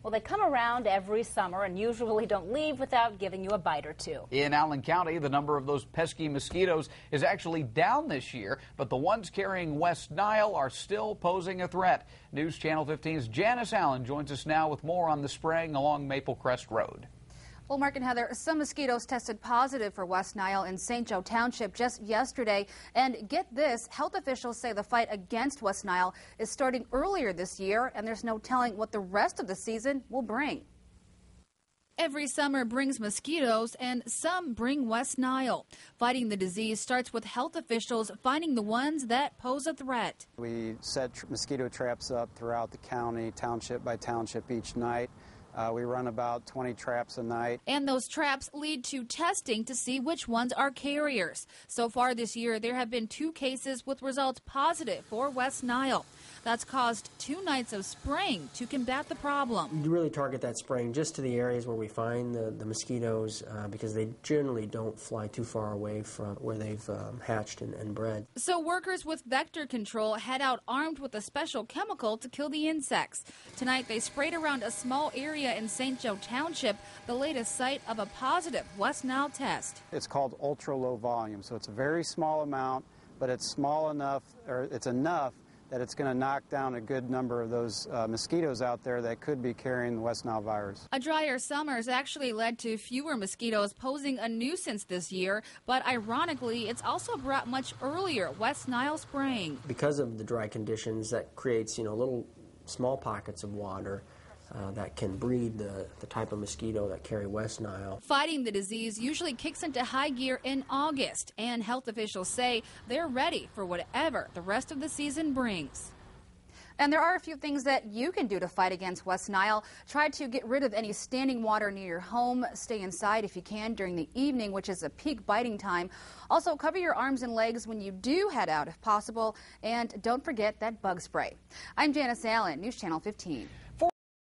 Well, they come around every summer and usually don't leave without giving you a bite or two. In Allen County, the number of those pesky mosquitoes is actually down this year, but the ones carrying West Nile are still posing a threat. News Channel 15's Janice Allen joins us now with more on the spraying along Maple Crest Road. Well, Mark and Heather, some mosquitoes tested positive for West Nile in St. Joe Township just yesterday. And get this, health officials say the fight against West Nile is starting earlier this year, and there's no telling what the rest of the season will bring. Every summer brings mosquitoes, and some bring West Nile. Fighting the disease starts with health officials finding the ones that pose a threat. We set mosquito traps up throughout the county, township by township each night. We run about 20 traps a night. And those traps lead to testing to see which ones are carriers. So far this year, there have been 2 cases with results positive for West Nile. That's caused 2 nights of spraying to combat the problem. You really target that spraying just to the areas where we find the mosquitoes because they generally don't fly too far away from where they've hatched and bred. So workers with vector control head out armed with a special chemical to kill the insects. Tonight they sprayed around a small area in St. Joe Township, the latest site of a positive West Nile test. It's called ultra low volume, so it's a very small amount, but it's small enough, or it's enough that it's going to knock down a good number of those mosquitoes out there that could be carrying the West Nile virus. A drier summer has actually led to fewer mosquitoes posing a nuisance this year, but ironically, it's also brought much earlier West Nile spraying. Because of the dry conditions, that creates, little small pockets of water that can breed the type of mosquito that carry West Nile. Fighting the disease usually kicks into high gear in August, and health officials say they're ready for whatever the rest of the season brings. And there are a few things that you can do to fight against West Nile. Try to get rid of any standing water near your home. Stay inside if you can during the evening, which is a peak biting time. Also, cover your arms and legs when you do head out if possible. And don't forget that bug spray. I'm Janice Allen, News Channel 15.